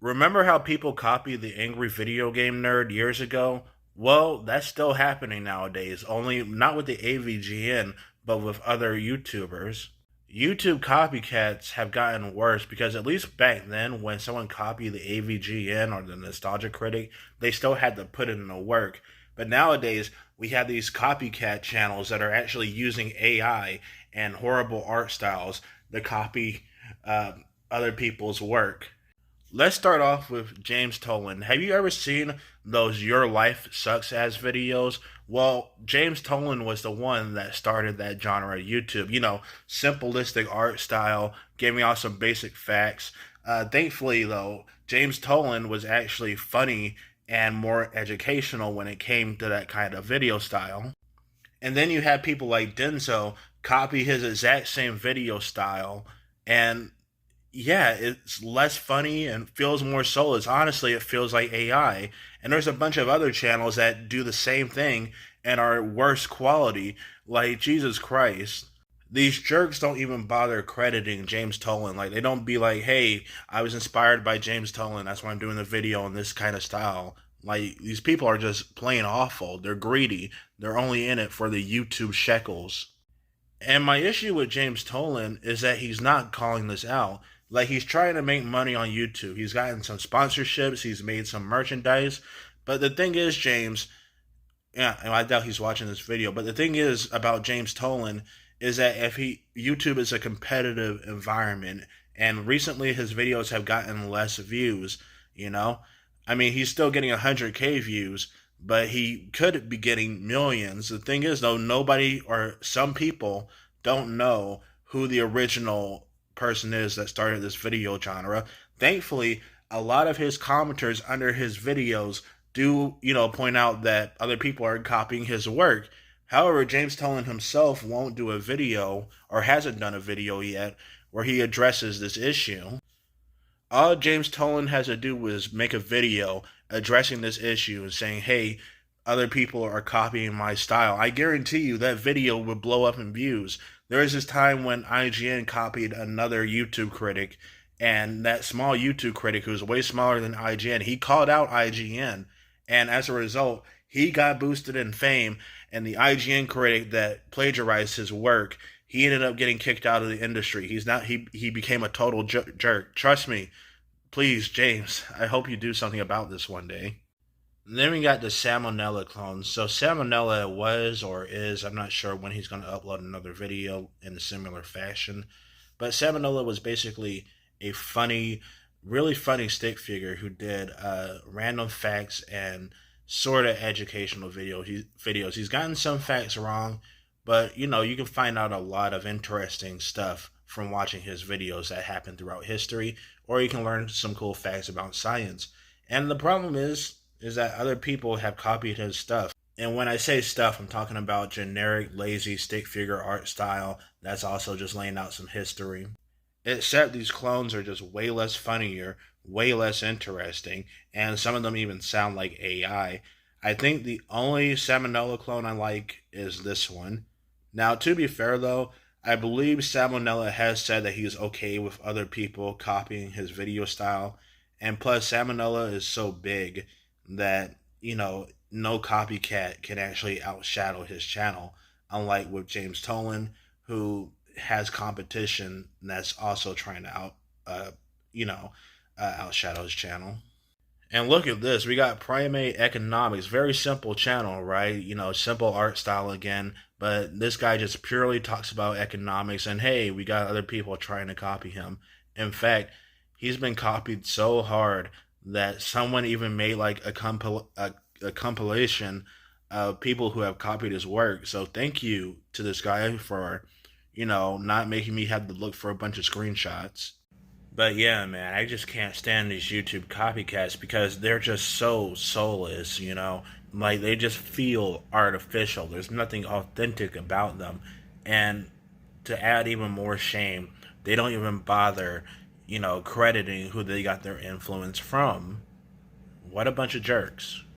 Remember how people copied the angry video game nerd years ago? Well, that's still happening nowadays, only not with the AVGN, but with other YouTubers. YouTube copycats have gotten worse because at least back then, when someone copied the AVGN or the Nostalgia Critic, they still had to put in the work. But nowadays, we have these copycat channels that are actually using AI and horrible art styles to copy other people's work. Let's start off with James Tolan. Have you ever seen those Your Life Sucks Ass videos? Well, James Tolan was the one that started that genre of YouTube. Simplistic art style, giving out some basic facts. Thankfully, though, James Tolan was actually funny and more educational when it came to that kind of video style. And then you have people like Denzo copy his exact same video style, and yeah, it's less funny and feels more soulless. Honestly, it feels like AI. And there's a bunch of other channels that do the same thing and are worse quality, like Jesus Christ. These jerks don't even bother crediting James Tolan. Like, they don't be like, hey, I was inspired by James Tolan. That's why I'm doing the video in this kind of style. Like, these people are just plain awful. They're greedy. They're only in it for the YouTube shekels. And my issue with James Tolan is that he's not calling this out. Like, he's trying to make money on YouTube. He's gotten some sponsorships, he's made some merchandise. But the thing is, James, yeah, and I doubt he's watching this video, but the thing is about James Tolan is that if YouTube is a competitive environment, and recently his videos have gotten less views, you know? I mean, he's still getting 100K views, but he could be getting millions. The thing is, though, nobody or some people don't know who the original person is that started this video genre. Thankfully, a lot of his commenters under his videos do, point out that other people are copying his work. However, James Tolan himself won't do a video, or hasn't done a video yet, where he addresses this issue. All James Tolan has to do is make a video addressing this issue and saying, hey, other people are copying my style. I guarantee you that video would blow up in views. There was this time when IGN copied another YouTube critic, and that small YouTube critic, who's way smaller than IGN, he called out IGN, and as a result, he got boosted in fame, and the IGN critic that plagiarized his work, he ended up getting kicked out of the industry. He became a total jerk. Trust me. Please, James, I hope you do something about this one day. Then we got the Salmonella clones. So Salmonella was or is, I'm not sure when he's going to upload another video in a similar fashion. But Salmonella was basically a funny, really funny stick figure who did random facts and sort of educational videos. He's gotten some facts wrong, but you can find out a lot of interesting stuff from watching his videos that happened throughout history, or you can learn some cool facts about science. And the problem is that other people have copied his stuff. And when I say stuff, I'm talking about generic, lazy stick figure art style that's also just laying out some history. Except these clones are just way less funnier, way less interesting, and some of them even sound like AI. I think the only Salmonella clone I like is this one. Now, to be fair though, I believe Salmonella has said that he's okay with other people copying his video style, and plus Salmonella is so big that, no copycat can actually outshadow his channel, unlike with James Tolan, who has competition that's also trying to outshadow his channel. And look at this. We got Primate Economics. Very simple channel, right? Simple art style again. But this guy just purely talks about economics. And hey, we got other people trying to copy him. In fact, he's been copied so hard that someone even made like a compilation of people who have copied his work. So thank you to this guy for, not making me have to look for a bunch of screenshots. But yeah, man, I just can't stand these YouTube copycats because they're just so soulless. Like, they just feel artificial. There's nothing authentic about them. And to add even more shame, they don't even bother, crediting who they got their influence from. What a bunch of jerks.